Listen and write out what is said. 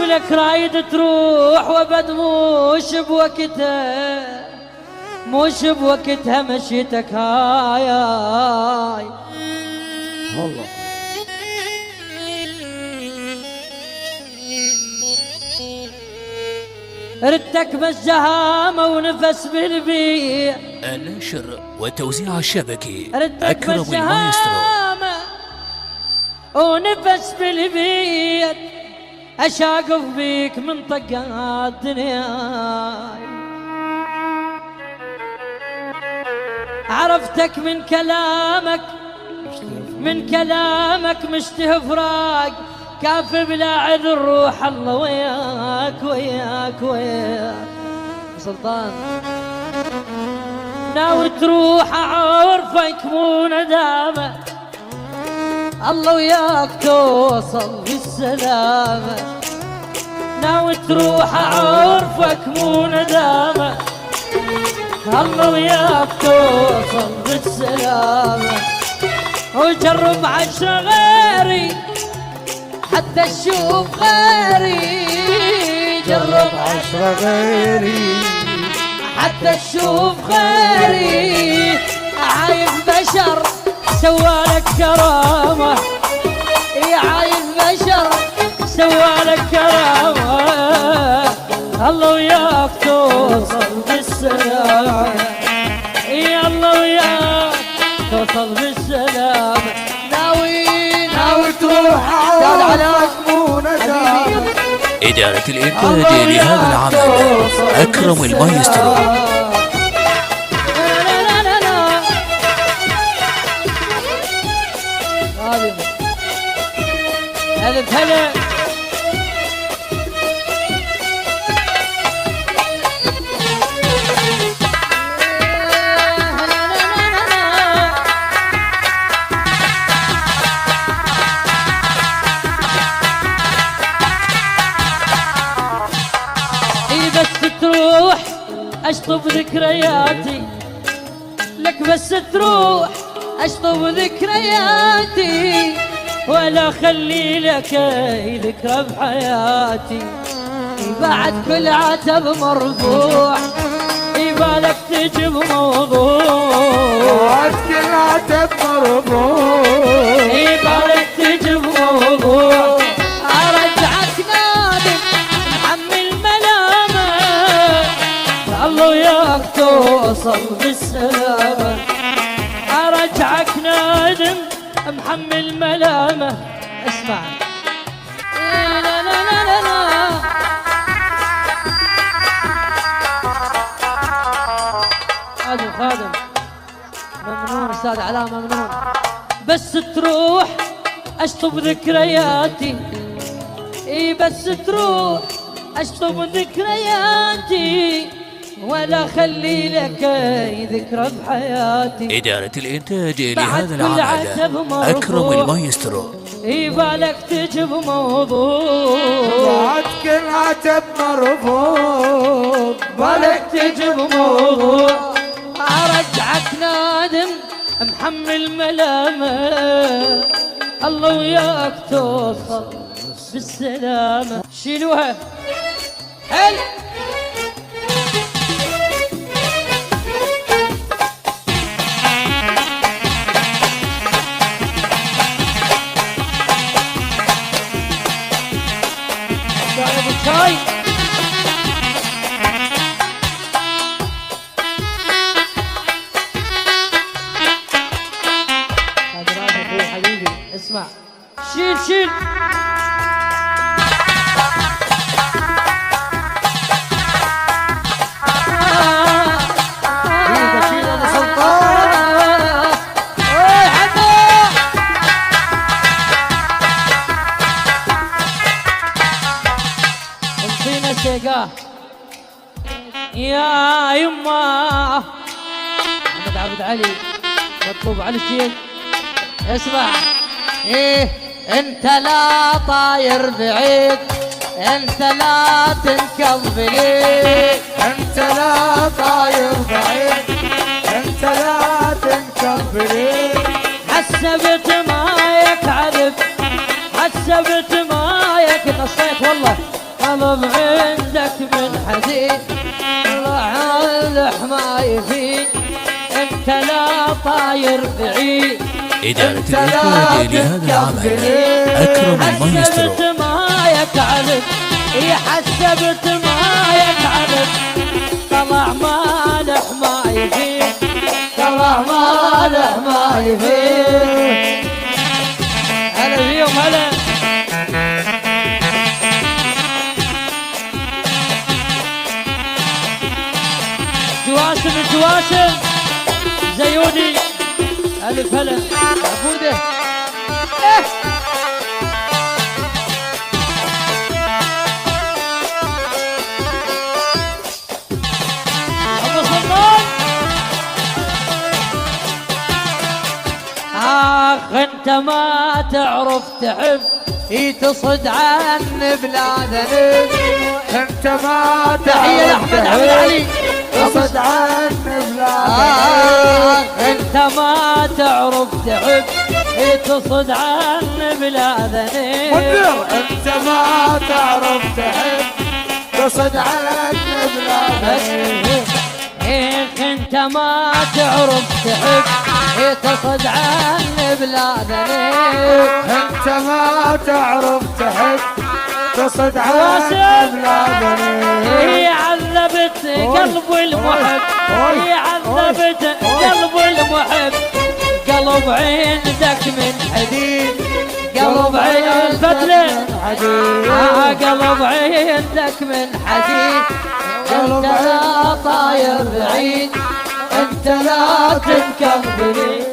لك رايد تروح وبد موش بوقتها، موش بوقتها مشيتك هاي هاي والله. ردتك بس جهامة ونفس بالبيع، النشر والتوزيع الشبكي ردتك أكرم بس المايسترو. جهامة ونفس بالبيت، أشاقف بيك من طقات دنياي. عرفتك من كلامك، من كلامك مشتهي فراق، كاف بلا عذر روح الله وياك وياك وياك. سلطان ناوي تروح عرفك مو ندامة، الله وياك توصل بالسلامة. ناوي تروح عرفك مو ندامة، الله وياك توصل بالسلامة. وجرب عشرة غيري حتى تشوف غيري، جرب عشرة غيري حتى تشوف غيري. عايف بشر سوالك كرامة، يا عايف بشر سوالك كرامة. الله وياك توصل بالسلامة، يا الله وياك توصل بالسلامة. ناوي تروح عرفك مو ندامة. إدارة الإنتاج لهذا العمل أكرم المايسترو. هلا تروح اشطب ذكرياتي لك، بس تروح اشطب ذكرياتي، ولا خلي لك اي ذكرى بحياتي. بعد كل عتب مرفوع يبالك تجيب موضوع، بعد كل عتب مرفوع يبالك تجيب موضوع. ارجعك نادم محمل ملامه، الله وياك توصل بالسلامة. ارجعك نادم محمل ملامة. اسمع لا لا لا لا لا. خادم ممنون استاذ علاء ممنون. بس تروح اشطب ذكرياتي، اي بس تروح اشطب ذكرياتي، ولا خلي لك اي ذكرى بحياتي. إدارة الإنتاج لهذا العمل أكرم المايسترو. يبالك تجيب موضوع، بعد كل عتب مرفوع بالك تجيب موضوع. ارجعك نادم محمل ملامة، الله وياك توصل بالسلامة. شيلوها هل شاي حبيبي. اسمع شيل شيل يا يما محمد عبد علي مطلوب على الشيل. اسمع ايه انت لا طاير بعيد، انت لا تنكب لي، انت لا طاير بعيد، انت لا تنكب لي. حسبت ما يكعرف، حسبت ما يك نصيت والله قلب عندك من حديد راح الحماي فيك انت لا طاير بعيد إدارة الإنتاج لهذا العمل أكرم المايسترو. حسبت ما يتعلم حسبت ما يتعلم طلع مالح ما يفيد طلع مالح ما يفيد. هلا فيهم هلا. جواسم الجواسم زيودي ألف هلا عبوده. أبو سلطان انت ما تعرف تحب تصد عن بلادنا انت ما تحية لأحمد عبد العلي تصد عن بلادنا انت ما تعرف تحب تصد عن بلادنا مدير انت ما تعرف تحب تصد عن بلادنا انت ما تعرف تحب تصد عن بلادنا انت ما تعرف تحب تصد عن بلادنا عذبت قلب المحب عذبت قلب المحب قلب عندك من حديد قلب عند فتلة قلب عندك من حديد انت لا طاير بعيد انت لا تنكب بعيد.